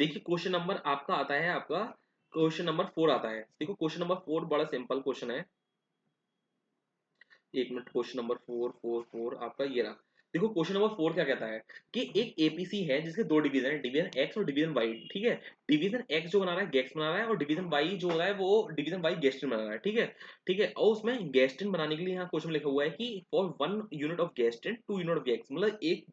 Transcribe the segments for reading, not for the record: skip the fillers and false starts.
देखिए question number आपका आता है, आपका क्वेश्चन नंबर 4 आता है। देखो क्वेश्चन नंबर 4 बड़ा सिंपल क्वेश्चन है। एक मिनट, क्वेश्चन नंबर 4 आपका ये रहा। देखो क्वेश्चन नंबर 4 क्या कहता है कि एक एपीसी है जिसके दो डिवीजन है, डिवीजन एक्स और डिवीजन वाई। ठीक है, डिवीजन एक्स जो बना रहा है गैक्स बना रहा है, और डिवीजन वाई जो हो रहा है वो डिवीजन वाई गैस्टिन बना रहा है। ठीक है, ठीक है, और उसमें गैस्टिन बनाने के लिए यहाँ क्वेश्चन लिखा हुआ है कि फॉर 1 यूनिट ऑफ गैस्टिन 2 यूनिट ऑफ गैक्स, मतलब एक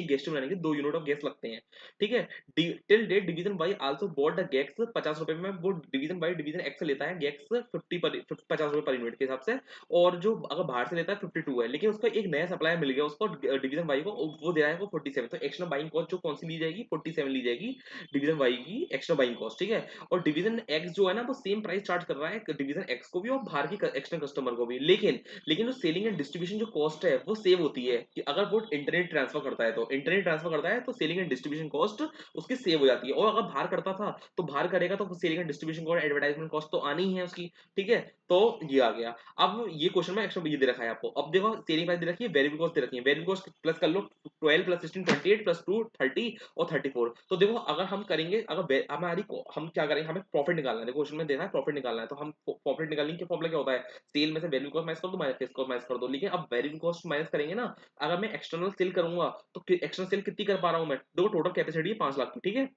गैस्टिन बनाने के 2 यूनिट ऑफ गैस लगते हैं। ठीक है, till date division Y also bought the गैक्स 50 रुपए में, वो डिवीजन वाई डिवीजन एक्स से लेता है गैक्स 50 रुपए पर यूनिट के हिसाब से। और जो अगर बाहर से लेता है 52 है, लेकिन उसको एक नया सप्लाई मिल गया उसको डिवीजन वाई को, वो दे रहा है वो 47। तो एक्स्ट्रा बाइंग कॉस्ट जो कौन सी ली जाएगी, 47 ली जाएगी डिवीजन वाई की एक्स्ट्रा बाइंग कॉस्ट। ठीक है, और डिवीजन एक्स जो है ना वो सेम प्राइस चार्ज कर रहा है डिवीजन एक्स को भी और बाहर की एक्सटर्नल कस्टमर को भी। लेकिन लेकिन जो सेलिंग एंड डिस्ट्रीब्यूशन जो कॉस्ट है वो सेव होती है कि अगर वो इंटरनेट ट्रांसफर करता है, तो इंटरनेट ट्रांसफर करता है तो सेलिंग एंड डिस्ट्रीब्यूशन कॉस्ट उसकी सेव हो जाती है। और अगर बाहर करता था तो बाहर करेगा तो selling and distribution cost advertisement cost तो आनी ही है उसकी। ठीक है, तो ये आ गया। अब ये क्वेश्चन में एक्स्ट्रा ये दे रखा है आपको। अब देखो सेलिंग प्राइस दे रखी है, वेरिएबल कॉस्ट दे रखी है। वेरिएबल कॉस्ट प्लस कर लो, 12 प्लस 16 28 प्लस 2 30 और 34। तो देखो अगर हम करेंगे, अगर हमारी हम क्या करेंगे, हमें प्रॉफिट निकालना है। देखो क्वेश्चन में देखा है प्रॉफिट निकालना है, तो हम प्रॉफिट निकालने के फॉर्मूला क्या होता है, सेल में से वैल्यू कॉस्ट माइनस कर दो, माइनस फिक्स कॉस्ट माइनस कर दो। लेकिन अब वेरिएबल कॉस्ट माइनस करेंगे ना, अगर मैं एक्सटर्नल सेल करूंगा तो एक्सटर्नल सेल कितनी कर पा रहा हूं मैं, देखो टोटल कैपेसिटी है 5 लाख की। ठीक है,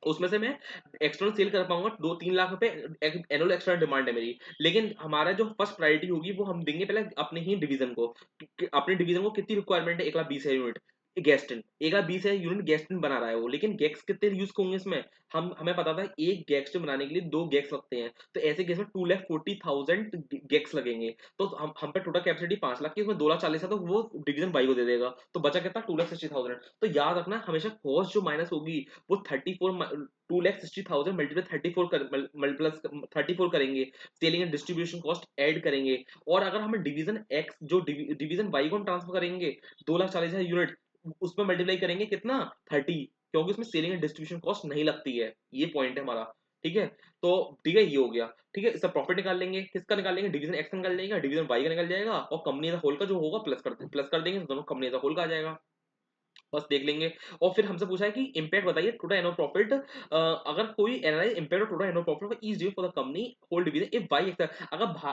उसमें से मैं एक्सटर्नल सेल कर पाऊंगा 2-3 लाख रुपए, एनुअल एक्सटर्नल डिमांड है मेरी। लेकिन हमारा जो फर्स्ट प्रायोरिटी होगी वो हम देंगे पहले अपने ही डिवीजन को। अपने डिवीजन को कितनी रिक्वायरमेंट है, 1,20,000 यूनिट गैस्टिन, 1,20,000 यूनिट गैस्टिन बना रहा है वो। लेकिन गैक्स कितने यूज होंगे इसमें, हमें पता था एक गैस्टिन बनाने के लिए 2 गैक्स लगते हैं। तो ऐसे केस में 2,40,000 गैक्स लगेंगे। तो हम पे टोटल कैपेसिटी 5 लाख की, उसमें 2,40,000 है तो वो डिवीजन बाई को दे देगा। तो बचा कितना, 2,60,000। तो याद रखना हमेशा कॉस्ट जो माइनस होगी वो 2,60,000 मल्टीप्लाई 34 प्लस 34 करेंगे, selling and distribution cost add करेंगे। और अगर हमें डिवीजन एक्स जो डिवीजन वाई को ट्रांसफर करेंगे 2,40,000 यूनिट, उसमें मल्टीप्लाई करेंगे कितना, 30, क्योंकि उसमें सेलिंग एंड डिस्ट्रीब्यूशन कॉस्ट नहीं लगती है। ये पॉइंट है हमारा। ठीक है, तो ठीक है ये हो गया। ठीक है, इसका प्रॉफिट निकाल लेंगे, किसका निकाल लेंगे, डिवीजन एक्स का निकाल लेंगे, डिवीजन वाई का निकल जाएगा, और कंपनी एज होल का जो होगा प्लस कर देंगे, तो दोनों कंपनी एज होल का आ जाएगा। बस देख लेंगे। और फिर हमसे पूछा है कि इम्पैक्ट बताइए टोटल एनुअल प्रॉफिट, अगर कोई analyse impact of total annual profit for each division for the company whole division if Y accept,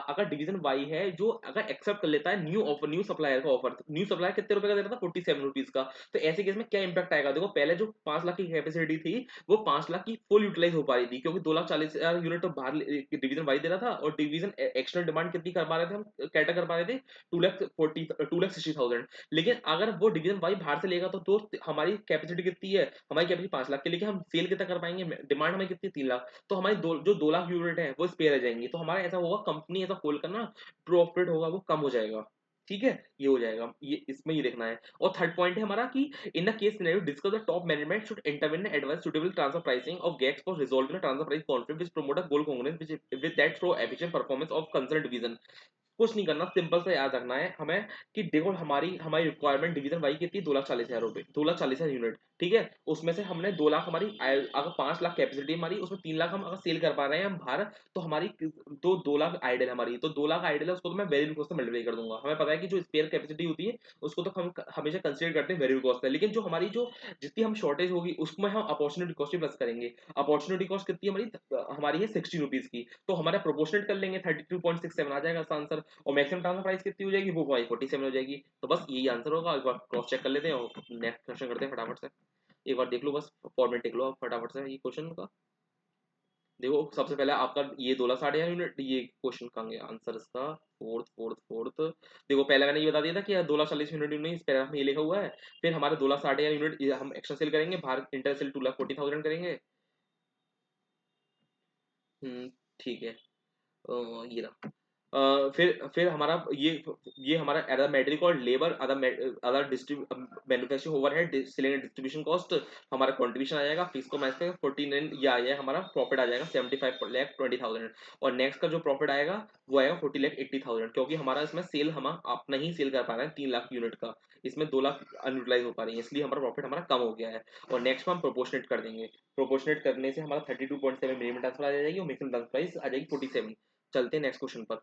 अगर डिवीजन वाई है जो अगर एक्सेप्ट कर लेता है न्यू ऑफर, न्यू सप्लायर का ऑफर, न्यू सप्लायर कितने रुपए का दे रहा था, 47 रुपीज का। तो ऐसे केस में क्या इम्पैक्ट आएगा, देखो पहले जो 5 लाख की कैपेसिटी थी वो 5 लाख की फुल यूटिलाइज हो पा रही थी, क्योंकि 2,40,000 यूनिट तो बाहर डिवीजन वाई दे रहा था, और डिवीजन एक्सटर्नल डिमांड कितनी कर पा रहे थे, हम कैटर कर पा रहे थे 2,60,000। लेकिन अगर वो डिवीजन वाई बाहर से लेगा तो हमारी कैपेसिटी कितनी है, हमारी कैपेसिटी 5 लाख की, लेकिन हम सेल कितना कर पाएंगे, डिमांड हमारी कितनी 3 लाख। तो हमारी जो 2 लाख यूनिट है वो स्पेयर रह जाएंगी। तो हमारा ऐसा होगा, कंपनी ऐसा खोल कर ना प्रॉफिट होगा वो कम हो जाएगा। ठीक है, ये हो जाएगा, ये इसमें ये देखना है। और थर्ड पॉइंट है हमारा कि in the case scenario discuss the top management should intervene and advise suitable transfer pricing of गैक्स for resolving transfer price conflict which promote a goal congruence with that through efficient performance of concern division. कुछ नहीं करना, simple सा याद रखना है हमें कि देखो हमारी हमारी रिक्वायरमेंट डिवीजन वाई कितनी, 2,40,000 रुपए, 2,40,000 यूनिट। ठीक है, उसमें से हमने 2 लाख हमारी अगर 5 लाख कैपेसिटी हमारी, उसमें 3 लाख हम अगर सेल कर पा रहे हैं हम बाहर, तो हमारी तो 2 लाख आइडल हमारी, तो 2 लाख आइडल है, उसको तो मैं वेरिएबल कॉस्ट से मल्टीप्लाई कर दूंगा। हमें पता है कि जो स्पेयर कैपेसिटी होती है उसको तो हम हमेशा कंसिडर करते हैं वेरिएबल कॉस्ट है, लेकिन जो हमारी जो जितनी हम शॉर्टेज होगी उसमें हम अपॉर्चुनिटी कॉस्ट ही प्लस करेंगे। अपॉर्चुनिटी कॉस्ट कितनी हमारी है 60 रुपीज की, तो हमारा प्रोपोर्शनेट कर लेंगे, 32.67 आ जाएगा आंसर। और मैक्सिमम ट्रांसफर प्राइस कितनी हो जाएगी, वो भाई 47 हो जाएगी। तो बस यही आंसर होगा। एक बार क्रॉस चेक कर लेते हैं और नेक्स्ट क्वेश्चन करते हैं फटाफट से। एक बार देख लो, बस फॉर्मेट देख लो आप फटाफट से ये क्वेश्चन का। देखो सबसे पहले आपका ये 2,60,000 यूनिट, ये क्वेश्चन का आंसर इसका फोर्थ। देखो पहले मैंने ये बता दिया था कि 2,40,000 यूनिट नहीं, इस पैराग्राफ में ये लिखा हुआ है। फिर हमारे 2,60,000 यूनिट हम एक्स्ट्रा सेल करेंगे, बाहर इंटर सेल 2,40,000 करेंगे। ठीक है, ये रहा। फिर हमारा ये हमारा other material called labour, other manufacturing overhead, selling and distribution cost, हमारा कंट्रीब्यूशन आ जाएगा, फीस को मैच करके 49, ये आ जाएगा हमारा प्रॉफिट आ जाएगा 75,20,000। और नेक्स्ट का जो प्रॉफिट आएगा वो आएगा 40,80,000, क्योंकि हमारा इसमें सेल हम अपना ही सेल कर पा रहे हैं 3 लाख यूनिट का, इसमें 2 लाख अनयूटिलाइज हो पा रही है, इसलिए हमारा प्रॉफिट हमारा कम हो गया है। और नेक्स्ट में हम प्रोपोर्शनेट कर देंगे, प्रोपोर्शनेट करने से हमारा 32.7 मिनिमम ट्रांसफर आ जाएगी और मैक्सिमम ट्रांसफर प्राइस आ जाएगी 47। चलते हैं नेक्स्ट क्वेश्चन पर।